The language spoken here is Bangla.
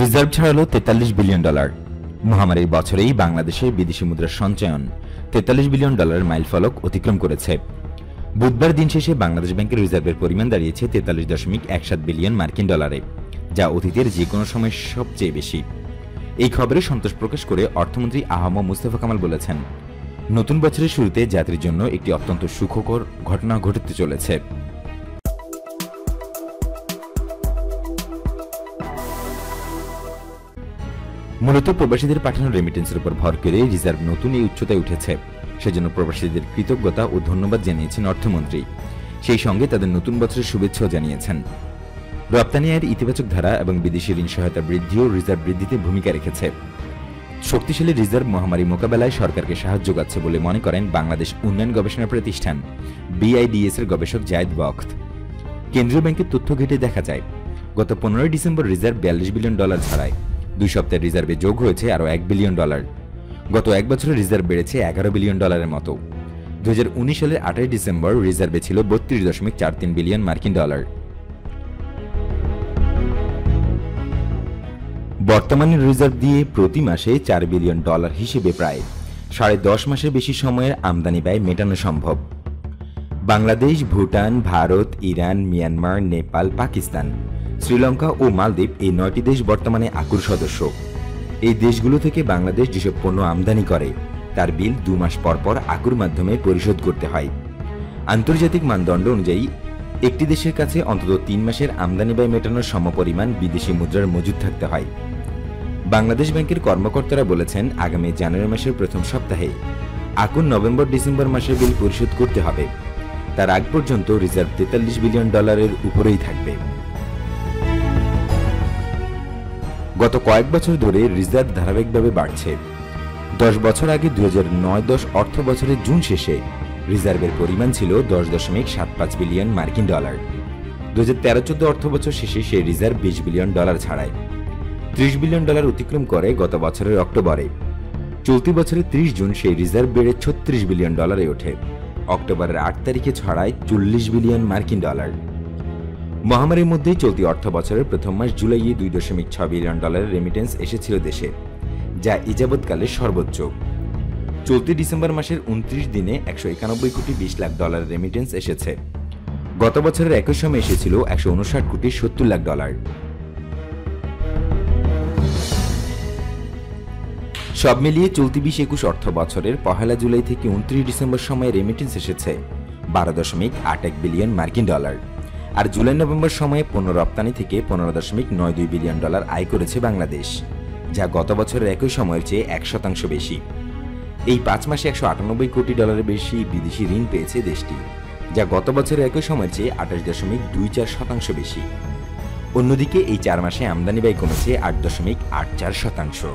রিজার্ভ ছাড়ালো ৪৩ বিলিয়ন ডলার। মহামারীর বছরেই বাংলাদেশের বিদেশি মুদ্রার সঞ্চয়ন ৪৩ বিলিয়ন ডলারের মাইলফলক অতিক্রম করেছে। বুধবার দিন শেষে বাংলাদেশ ব্যাংকের রিজার্ভের পরিমাণ দাঁড়িয়েছে ৪৩.১৭ বিলিয়ন মার্কিন ডলারে, যা অতীতের যে কোনো সময় সবচেয়ে বেশি। এই খবরে সন্তোষ প্রকাশ করে অর্থমন্ত্রী আহম মুস্তফা কামাল বলেছেন, নতুন বছরের শুরুতে জাতির জন্য একটি অত্যন্ত সুখকর ঘটনা ঘটতে চলেছে। মূলত প্রবাসীদের পাঠানো রেমিটেন্সের উপর ভর করে রিজার্ভ নতুন এই উচ্চতায় উঠেছে। সেজন্য প্রবাসীদের কৃতজ্ঞতা ও ধন্যবাদ জানিয়েছেন অর্থমন্ত্রী। সেই সঙ্গে তাদের নতুন বছরের শুভেচ্ছাও জানিয়েছেন। রপ্তানি আয়ের ইতিবাচক ধারা এবং বিদেশি ঋণ সহায়তা বৃদ্ধিও রিজার্ভ বৃদ্ধিতে ভূমিকা রেখেছে। শক্তিশালী রিজার্ভ মহামারী মোকাবেলায় সরকারকে সাহায্য করছে বলে মনে করেন বাংলাদেশ উন্নয়ন গবেষণা প্রতিষ্ঠান BIDS এর গবেষক জায়েদ বখত। কেন্দ্রীয় ব্যাংকের তথ্য ঘেঁটে দেখা যায়, গত 15 ডিসেম্বর রিজার্ভ 42 বিলিয়ন ডলার ছাড়ায় 2 সপ্তাহের রিজার্ভে যোগ হয়েছে আরও 1 বিলিয়ন ডলার। গত এক বছরে রিজার্ভ বেড়েছে 11 বিলিয়ন ডলারের মতো। 2019 সালের 28 ডিসেম্বর রিজার্ভে ছিল 32.43 বিলিয়ন মার্কিন ডলার। বর্তমানে রিজার্ভ দিয়ে প্রতি মাসে 4 বিলিয়ন ডলার হিসেবে প্রায় 10.5 মাসের বেশি সময়ের আমদানি ব্যয় মেটানো সম্ভব। বাংলাদেশ, ভুটান, ভারত, ইরান, মিয়ানমার, নেপাল, পাকিস্তান, শ্রীলঙ্কা ও মালদ্বীপ এই 9টি দেশ বর্তমানে আকুর সদস্য। এই দেশগুলো থেকে বাংলাদেশ যেসব পণ্য আমদানি করে তার বিল 2 মাস পর পর আকুর মাধ্যমে পরিশোধ করতে হয়। আন্তর্জাতিক মানদণ্ড অনুযায়ী একটি দেশের কাছে অন্তত 3 মাসের আমদানি ব্যয় মেটানোর সমপরিমাণ বিদেশি মুদ্রার মজুদ থাকতে হয়। বাংলাদেশ ব্যাংকের কর্মকর্তারা বলেছেন, আগামী জানুয়ারি মাসের প্রথম সপ্তাহে আকুর নভেম্বর-ডিসেম্বর মাসের বিল পরিশোধ করতে হবে। তার আগ পর্যন্ত রিজার্ভ 43 বিলিয়ন ডলারের উপরেই থাকবে। গত কয়েক বছর ধরে রিজার্ভ ধারাবাহিকভাবে বাড়ছে। 10 বছর আগে 2009-10 অর্থ বছরের জুন শেষে রিজার্ভের পরিমাণ ছিল 10.75 বিলিয়ন মার্কিন ডলার। 2013-14 অর্থ বছর শেষে সেই রিজার্ভ 20 বিলিয়ন ডলার ছাড়ায় 30 বিলিয়ন ডলার অতিক্রম করে গত বছরের অক্টোবরে। চলতি বছরের 30 জুন সেই রিজার্ভ বেড়ে 36 বিলিয়ন ডলারে ওঠে। অক্টোবরের 8 তারিখে ছড়ায় 40 বিলিয়ন মার্কিন ডলার। মহামারীর মধ্যেই চলতি অর্থ বছরের প্রথম মাস জুলাইয়ে 2.6 বিলিয়ন ডলারের রেমিটেন্স এসেছিল দেশে, যা এযাবৎকালে সর্বোচ্চ। চলতি ডিসেম্বর মাসের 29 দিনে 191 কোটি 20 লাখ ডলারের রেমিটেন্স এসেছে। গত বছরের একই সময় এসেছিল 159 কোটি 70 লাখ ডলার। সব মিলিয়ে চলতি 20-21 অর্থ বছরের 1 জুলাই থেকে 29 ডিসেম্বর সময়ে রেমিটেন্স এসেছে 12.81 বিলিয়ন মার্কিন ডলার। আর জুলাই-নভেম্বর সময়ে পণ্য রপ্তানি থেকে 15.92 বিলিয়ন ডলার আয় করেছে বাংলাদেশ, যা গত বছরের একই সময়ের চেয়ে 1% বেশি। এই 5 মাসে 198 কোটি ডলারের বেশি বিদেশি ঋণ পেয়েছে দেশটি, যা গত বছরের একই সময়ের চেয়ে 28.24% বেশি। অন্যদিকে এই 4 মাসে আমদানি ব্যয় কমেছে 8.84%।